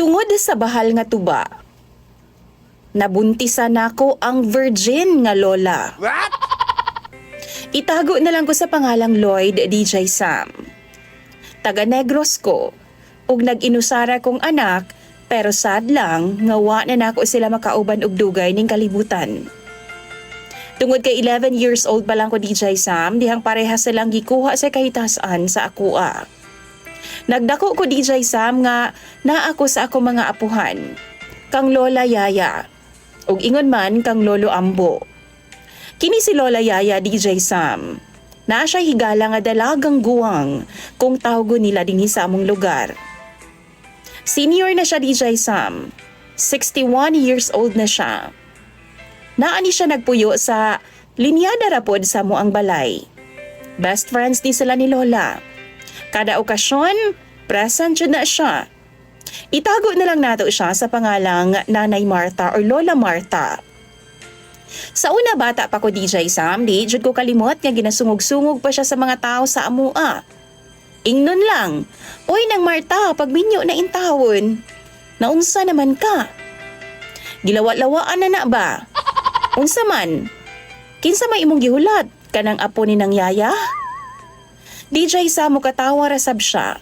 Tungod sa bahal nga tuba, nabuntisan nako ang virgin nga lola. What? Itago na lang ko sa pangalang Lloyd DJ Sam. Taga Negros ko, ug nag-inusara kong anak, pero sad lang nga wa na nako sila makauban og dugay ning kalibutan. Tungod kay 11 years old pa lang ko DJ Sam, dihang parehas silang gikuha sa kahitasan sa akua. Nagdako ko DJ Sam nga naa ako sa ako mga apuhan, kang Lola Yaya, ug ingon man kang Lolo Ambo. Kini si Lola Yaya DJ Sam, naa siya higala nga dalagang guwang kung tawgo nila dinhi sa among lugar. Senior na siya DJ Sam, 61 years old na siya. Naani siya nagpuyo sa linyada rapod sa muang balay. Best friends di sila ni Lola. Kada okasyon, present jud na siya. Itago na lang nato siya sa pangalang Nanay Marta or Lola Marta. Sa una bata pa ko DJ Sam, di jud ko kalimot nga ginasungog-sungog pa siya sa mga tao sa amua. Ingnon lang, "Oy nang Marta, pagminyo na intawon. Naunsa naman ka? Gilawa-lawaan na ba? Unsa man? Kinsa may imong gihulat? Kanang apo ni nang Yaya?" DJ Sam mo katawa rasab siya.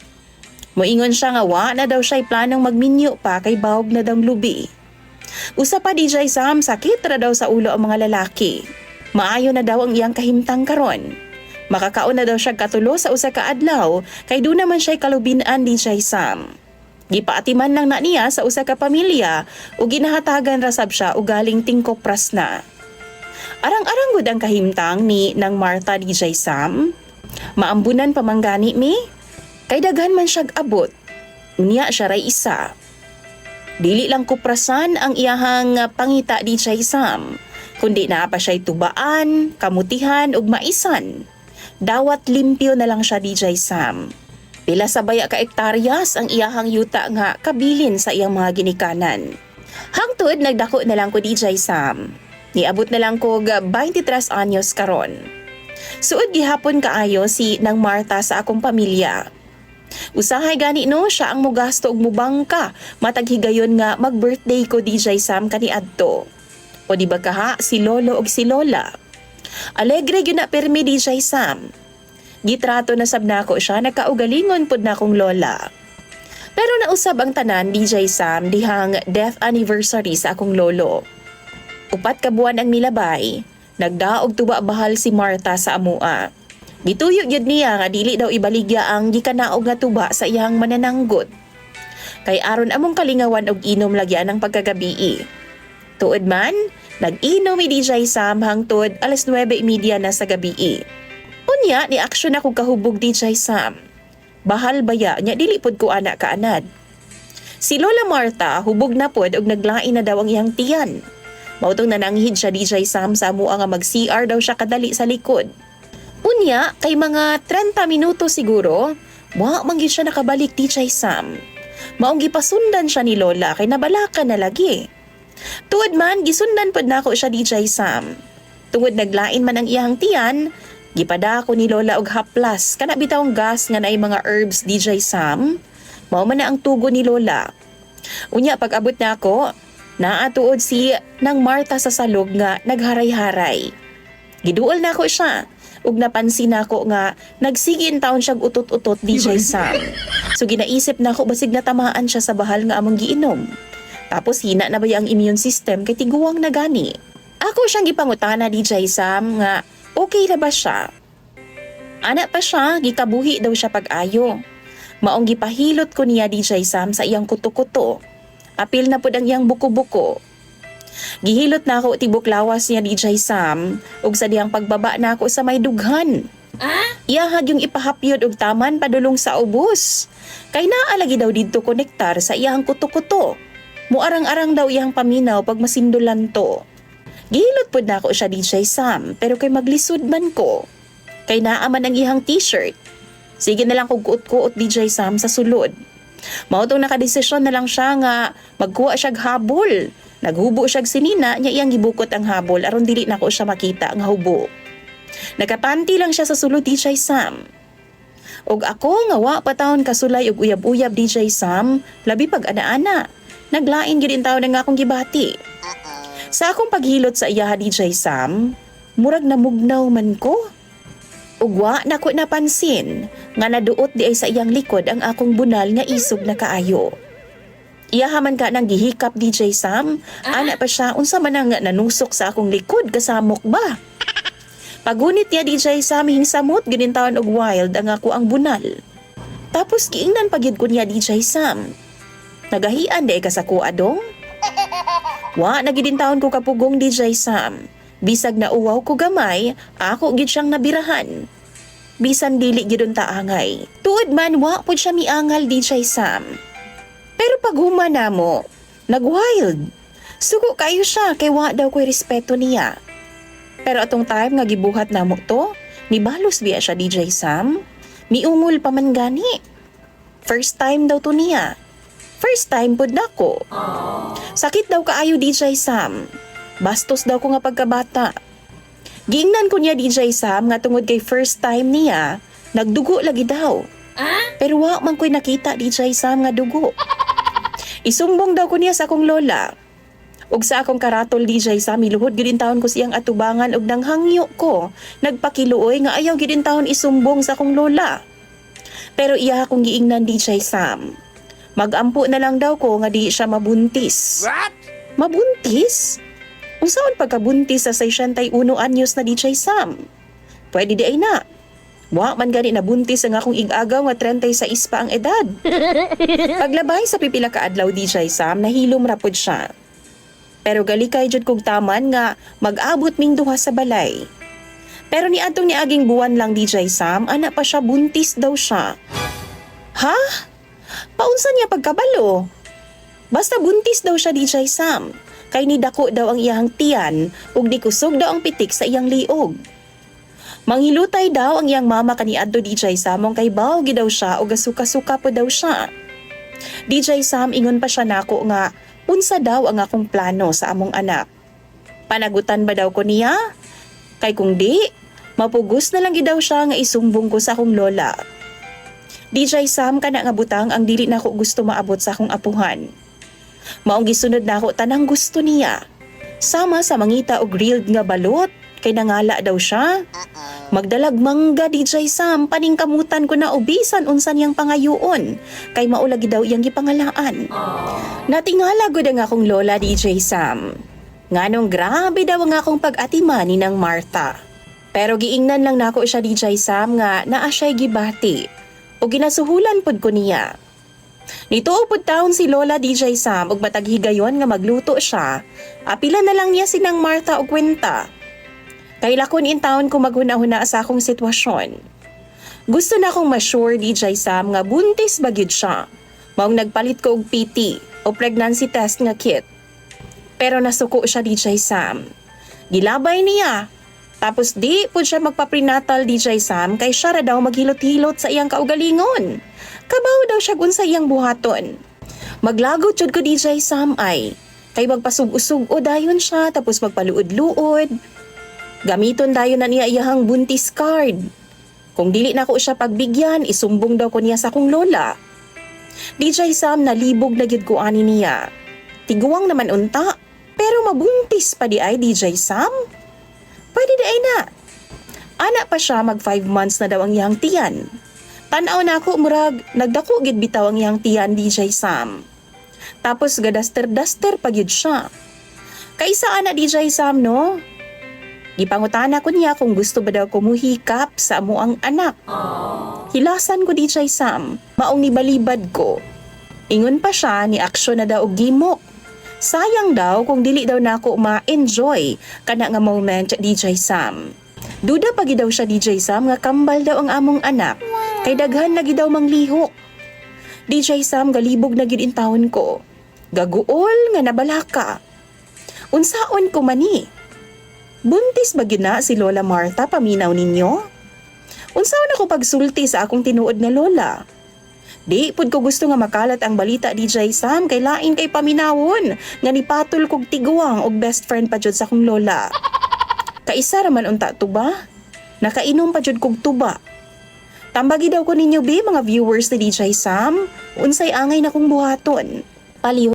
Moingon siya nga wa na daw siya'y planong magminyo pa kay bawog na daw lubi. Usa pa DJ Sam, sakit ra daw sa ulo ang mga lalaki. Maayo na daw ang iyang kahimtang karon. Makakaon na daw siya katulo sa usa ka adlaw kay do naman siya'y kalubinan DJ Sam. Gipaatiman lang na niya sa usa ka pamilya ug ginahatagan rasab siya og galing tingkopras na. Arang-arang gud ang kahimtang ni nang Marta DJ Sam. Maambunan pamanggani mi, kay daghan man siyag abot. Unya siya ray isa. Dili lang kuprasan ang iyahang pangita DJ Sam, kundi naa pa siya'y tubaan, kamutihan ug maisan. Dawat limpyo na lang siya DJ Sam. Pila sa baya ka ektaryas ang iyahang yuta nga kabilin sa iyang mga ginikanan. Hangtod nagdako na lang ko DJ Sam. Niabot na lang ko 23 anyos karon. Suod gihapon kaayo si nang Marta sa akong pamilya. Usahay gani no siya ang mugasto og mubangka matag higayon nga mag-birthday ko DJ Sam kaniadto. O di ba kaha si Lolo og si Lola. Alegre gyud na permi DJ Sam. Gitrato na sab nako siya nagkaugalingon pud na akong lola. Pero nausab ang tanan DJ Sam dihang death anniversary sa akong lolo. Upat ka buwan ang milabay, nagdaog tuba bahal si Marta sa amua. Gituyo gyud niya nga dili daw ibaligya ang gikanaog nga tuba sa iyang manananggot. Kay aron among kalingawan og inom lagyan ang pagkagabii. Tuod man, nag-inom ni DJ Sam hangtod 9:30 na sa gabii. Unya ni aksyon ako kahubog DJ Sam. Bahal baya nya dili pod ko ana kaanad. Si Lola Marta hubog na pod og naglain na daw ang iyang tiyan. Mautong nananghid siya DJ Sam sa amua nga mag-CR daw siya kadali sa likod. Unya, kay mga 30 minuto siguro, manggid siya nakabalik DJ Sam. Maong gipasundan siya ni Lola kay nabalakan na lagi. Tuod man, gisundan pod nako siya DJ Sam. Tungod naglain man ang iyang tiyan, gipada ko ni Lola og haplas, kana bitawng gas nga naay mga herbs DJ Sam. Mao man na ang tugo ni Lola. Unya, pag abot nako, naatuod si nang Marta sa salog nga nagharay-haray. Giduol nako siya. Ug napansin nako nga nagsigin taon siyang utot-utot DJ Sam. So ginaisip nako basig natamaan siya sa bahal nga among giinom. Tapos hina na ba ang immune system kay tiguwang na gani. Ako siyang gipangutana DJ Sam nga okay na ba siya? Ana pa siya, gikabuhi daw siya pag-ayo. Maong gipahilot ko niya DJ Sam sa iyang kuto-kuto. Apil na pud ang iyang buko-buko. Gihilot na ako tibok lawas niya DJ Sam ug sa diyang pagbaba na ako sa may dughan. Iyahag yung ipahapyod og taman padulong sa ubos. Kay naalagi daw didto konektar sa iyang kuto-kuto. Muarang-arang daw iyang paminaw pag masindulan to. Gihilot pud na ako siya DJ Sam pero kay maglisod man ko. Kay naaman ang iyang t-shirt. Sige na lang kog kuot-kuot DJ Sam sa sulod. Mautong nakadesisyon na lang siya nga magkuha siyag habol. Naghubo siyag sinina, niya iyang gibukot ang habol aron dili nako siya makita nga hubo. Nakapanti lang siya sa sulod DJ Sam. Og ako nga wa pa taon kasulay og uyab-uyab DJ Sam, labi pag ana-ana. Naglain gid in taon nga akong gibati. Sa akong paghilot sa iya DJ Sam, murag namugnaw man ko. Ugwa na ko napansin nga naduot di ay sa iyang likod ang akong bunal nga isog na kaayo. Iyahaman ka ng gihikap DJ Sam, ana pa siya unsa man ang nanusok sa akong likod kasamok ba? Pagunit niya DJ Sam hingsamot ginintawan og wild ang ako ang bunal. Tapos giingnan pagyud ko niya DJ Sam. Nagahian di ka sa kuadong? Wa nagidintaon ko kapugong DJ Sam. Bisag na uwaw ko gamay, ako gid siyang nabirahan. Bisan dili gid unta angay. Tuod man wa pud siya miangal DJ Sam. Pero pag humana mo, nag-wild. Sugo kayo siya kay wa daw ko'y respeto niya. Pero atong time nga gibuhat namo to, nibalos biya siya DJ Sam. Miungol pa man gani. First time daw to niya. First time pud nako. Sakit daw kaayo DJ Sam. Bastos daw ko nga pagkabata. Giingnan ko niya DJ Sam nga tungod kay first time niya, nagdugo lagi daw. Pero wa man ko'y nakita DJ Sam nga dugo. Isumbong daw ko niya sa akong lola. Ug sa akong karatol DJ Sam, miluhod gid taon ko siyang atubangan og nanghangyo ko. Nagpakiluoy nga ayaw gid taon isumbong sa akong lola. Pero iya akong giingnan DJ Sam. Magampo na lang daw ko nga di siya mabuntis. What? Mabuntis? Unsaon pagkabuntis sa 61 anyos na DJ Sam? Pwede di ay na. Wa man gani nabuntis ang akong ig-agaw nga 36 pa ang edad. Paglabay sa pipila ka adlaw DJ Sam, nahilom ra pud siya. Pero galikay jud kog taman nga mag-abot ming duha sa balay. Pero niadtong niaging buwan lang DJ Sam, ana pa siya buntis daw siya. Ha? Paunsa niya pagkabalo? Basta buntis daw siya DJ Sam. Kay nidako daw ang iyang tiyan ug dikusog daw ang pitik sa iyang liog. Manghilutay daw ang iyang mama kaniadto DJ Sam kay bawo gid daw siya ug gasuka-suka po daw siya. DJ Sam ingon pa siya nako nga unsa daw ang akong plano sa among anak. Panagutan ba daw ko niya? Kay kung di, mapugos na lang gid daw siya nga isumbong ko sa akong lola. DJ Sam kana nga butang ang dili nako gusto maabot sa akong apuhan. Maong gisunod nako tanang gusto niya. Sama sa mangita og grilled nga balot kay nangala daw siya. Magdalag mangga DJ Sam, paningkamutan ko na ubisan unsan yang pangayuon kay maulagi daw iyang gipangalaan. Natingala gud ang akong lola DJ Sam. Nganong grabe daw ang akong pag-atiman ni nang Martha. Pero giingnan lang nako siya DJ Sam nga naa siya'y gibati o ginasuhulan pud ko niya. Nituo pud taon si Lola DJ Sam ug matag higayon nga magluto siya. Apila na lang niya sinang Martha og kwenta. Kay lakon in taon ko maghuna-huna sa akong sitwasyon. Gusto na akong ma-sure DJ Sam nga buntis ba gyud siya. Maong nagpalit ko og PT o pregnancy test nga kit. Pero nasuko siya DJ Sam. Gilabay niya. Tapos di pud siya magpa-prenatal DJ Sam kay siya ra daw maghilot-hilot sa iyang kaugalingon. Kabaw daw siya gun sa iyang buhaton. Maglagot jud ko DJ Sam ay. Kay magpasug-usug o dayon siya tapos magpaluod-luod. Gamiton dayon na niya iyahang buntis card. Kung dili na ko siya pagbigyan, isumbong daw ko niya sa akong lola. DJ Sam nalibog na gyud ko ani niya. Tiguang naman unta, pero mabuntis pa di ay DJ Sam? Pwede di ay na. Ana pa siya mag 5 months na daw ang iyang tiyan. Tanaw na ako murag nagdako gid bitaw ang iyang tiyan DJ Sam. Tapos gadaster-daster pa gyud siya. Kaisa ana DJ Sam no? Gipangutana ko niya kung gusto ba daw kumuhikap sa amo ang anak. Hilasan ko DJ Sam, maong nibalibad ko. Ingon pa siya ni aksyon na daw og gimok. Sayang daw kung dili daw nako ma-enjoy kana nga moment DJ Sam. Duda pa gid daw siya DJ Sam nga kambal daw ang among anak. Kay daghan na gid daw manglihok. DJ Sam galibog na gid in taon ko. Gaguol nga nabalaka. Unsaon ko mani? Buntis ba gina si Lola Martha paminaw ninyo? Unsaon ako pagsulti sa akong tinuod nga lola? Di pud ko gusto nga makalat ang balita DJ Sam kay lain kay paminawon nga nipatol kog tiguang og best friend pa jud sa akong lola. Kaisa ra man unta tuba? Nakainom pa jud kog tuba. Tambagi daw ko ninyo be mga viewers ni DJ Sam. Unsay angay na kong buhaton. Paliw